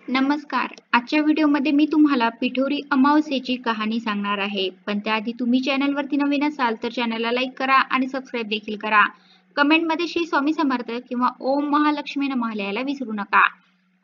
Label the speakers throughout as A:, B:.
A: नमस्कार. आजच्या व्हिडिओमध्ये मी तुम्हाला पिठोरी अमावस्येची कहाणी सांगणार आहे. पण त्याआधी तुम्ही चॅनलवरती नवीन असाल तर चॅनलला लाईक करा आणि सबस्क्राईब देखील करा. कमेंटमध्ये श्री स्वामी समर्थ किंवा ओम महालक्ष्मी नमः लिहायला विसरू नका.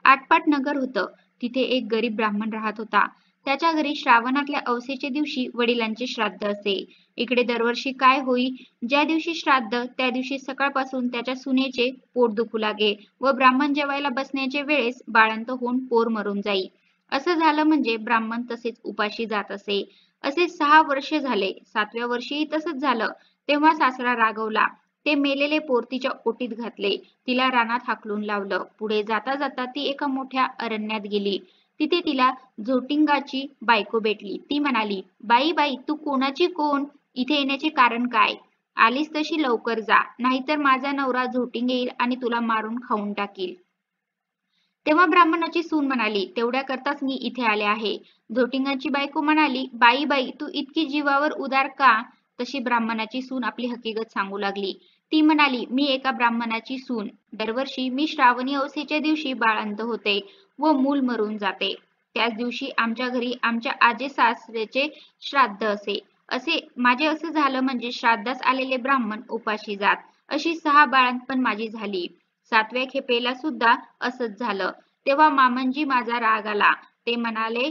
A: आटपाट नगर होतं. तिथे एक गरीब ब्राह्मण राहत होता. त्याच्या घरी श्रावणातल्या अवसेच्या दिवशी वडिलांचे श्राद्ध असे. इकडे दरवर्षी काय होई, ज्या दिवशी श्राद्ध त्या दिवशी सकाळपासून त्याच्या सुनेचे पोट दुखू लागे व ब्राह्मण जेवायला बसण्याच्या वेळेस बाळंत होऊन पोर मरून जाई. असं झालं म्हणजे ब्राह्मण तसेच उपाशी जात असे. असे 6 वर्ष झाले. 7व्या वर्षीही तसंच झालं. तेव्हा सासरा रागवला. ते मेलेले पोर तिच्या ओटीत घातले. तिला रानात हाकलून लावलं. पुढे जाता जाता ती एका मोठ्या अरण्यात गेली. तिथे तिला झोटिंगाची बायको भेटली. ती म्हणाली, बाई बाई तू कोणाची कोण? इथे येण्याचे कारण काय? आलीस तशी लवकर जा, नाहीतर माझा नवरा झोटिंग येईल आणि तुला मारून खाऊन टाकील. तेव्हा ब्राह्मणाची सून म्हणाली, तेवढ्या करताच मी इथे आले आहे. झोटिंगाची बायको म्हणाली, बाई बाई तू इतकी जीवावर उदार का? तशी ब्राह्मणाची सून आपली हकीकत सांगू लागली. ती म्हणाली, मी एका ब्राह्मणाची सून. दरवर्षी मी श्रावणी अवसेच्या दिवशी बाळंत होते व मूल मरून जाते. त्याच दिवशी आमच्या घरी आमच्या आजे सासऱ्याचे श्राद्ध असे. माझे असं झालं म्हणजे श्राद्धास आलेले ब्राह्मण उपाशी जात. अशी 6 बाळंतपण माझी झाली. 7व्या खेपेला सुद्धा असंच झालं. तेव्हा मामंजी माझा राग आला. ते म्हणाले,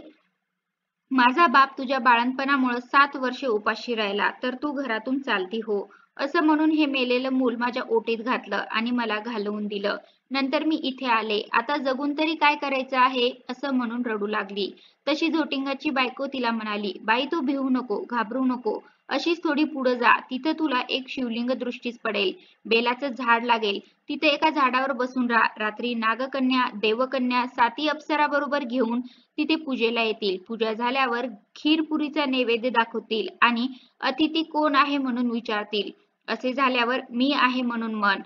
A: माझा बाप तुझ्या बाळंतपणामुळे 7 वर्षे उपाशी राहिला, तर तू घरातून चालती हो. असं म्हणून हे मेलेलं मूल माझ्या ओटीत घातलं आणि मला घालवून दिलं. नंतर मी इथे आले. आता जगून तरी काय करायचं आहे? असं म्हणून रडू लागली. तशी झोटिंगाची बायको तिला म्हणाली, बाई तू भिवू नको, घाबरू नको. अशीच थोडी पुढे जा. तिथं तुला एक शिवलिंग दृष्टीस पडेल. बेलाचं झाड लागेल. तिथे एका झाडावर बसून राहा. रात्री नागकन्या, देवकन्या, 7 अप्सराबरोबर घेऊन तिथे पूजेला येतील. पूजा झाल्यावर खीरपुरीचा नैवेद्य दाखवतील आणि अतिथी कोण आहे म्हणून विचारतील. असे झाल्यावर मी आहे म्हणून म्हण.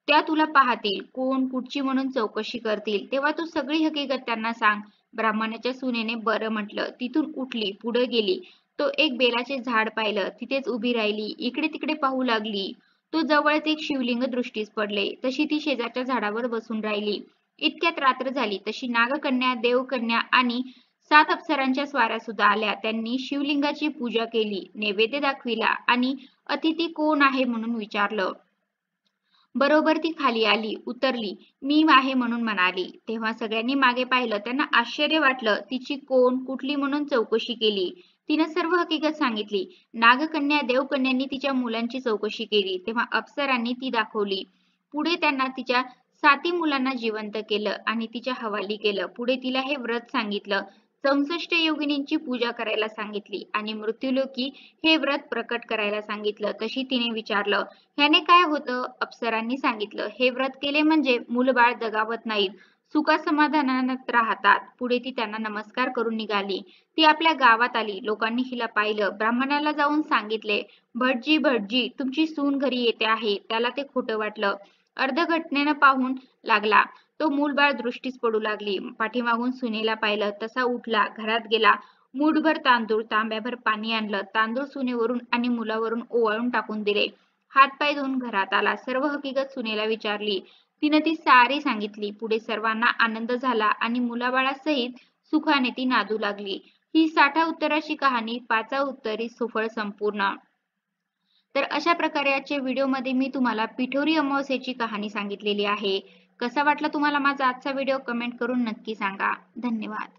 A: त्या तुला पाहतील. कोण कुठची म्हणून चौकशी करतील. तेव्हा तू सगळी हकीकत त्यांना सांग. ब्राह्मणाच्या सुनेने बरं म्हटलं. तिथून उठली, पुढे गेली. तो एक बेलाचे झाड पाहिलं. तिथेच उभी राहिली. इकडे तिकडे पाहू लागली. तो जवळच एक शिवलिंग दृष्टीस पडले. तशी ती शेजारच्या झाडावर बसून राहिली. इतक्यात रात्र झाली. तशी नागकन्या, देवकन्या आणि 7 अप्सरांच्या स्वाऱ्या सुद्धा आल्या. त्यांनी शिवलिंगाची पूजा केली, नैवेद्य दाखविला आणि अतिथी कोण आहे म्हणून विचारलं. बरोबर ती खाली आली, उतरली. मी आहे म्हणून म्हणाली. तेव्हा सगळ्यांनी मागे पाहिलं. त्यांना आश्चर्य वाटलं. तिची कोण, कुठली म्हणून चौकशी केली. तिनं सर्व हकीकत सांगितली. नागकन्या, देवकन्यांनी तिच्या मुलांची चौकशी केली. तेव्हा अप्सरांनी ती दाखवली. पुढे त्यांना तिच्या 7 मुलांना जिवंत केलं आणि तिच्या हवाली केलं. पुढे तिला हे व्रत सांगितलं. 64 योगिनींची पूजा करायला सांगितली आणि मृत्युलोकी हे व्रत प्रकट करायला सांगितलं. तशी तिने विचारलं, ह्याने काय होतं? अप्सरांनी सांगितलं, हे व्रत केले म्हणजे मूलबाळ दगावत नाहीत, सुखासमाधानात राहतात. पुढे ती त्यांना नमस्कार करून निघाली. ती आपल्या गावात आली. लोकांनी हिला पाहिलं. ब्राह्मणाला जाऊन सांगितले, भटजी भटजी तुमची सून घरी येते आहे. त्याला ते खोटं वाटलं. अर्धघटनेनं पाहून लागला. तो मूलबाळ दृष्टीस पडू लागली. पाठीमागून सुनेला पाहिलं. तसा उठला, घरात गेला. मूठभर तांदूळ, तांब्याभर पाणी आणलं. तांदूळ सुनेवरून आणि मुलावरून ओवाळून टाकून दिले. हातपाय धुवून घरात आला. सर्व हकीकत सुनेला विचारली. तिनं ती सारी सांगितली. पुढे सर्वांना आनंद झाला आणि मुलाबाळासहित सुखाने ती नांदू लागली. ही 60 उत्तराची कहाणी 5 उत्तरी सुफळ संपूर्ण. तर अशा प्रकारे आजच्या व्हिडिओमध्ये मी तुम्हाला पिठोरी अमावस्येची कहाणी सांगितलेली आहे. कसा वाटला तुम्हाला माझा आजचा व्हिडिओ? कमेंट करून नक्की सांगा. धन्यवाद.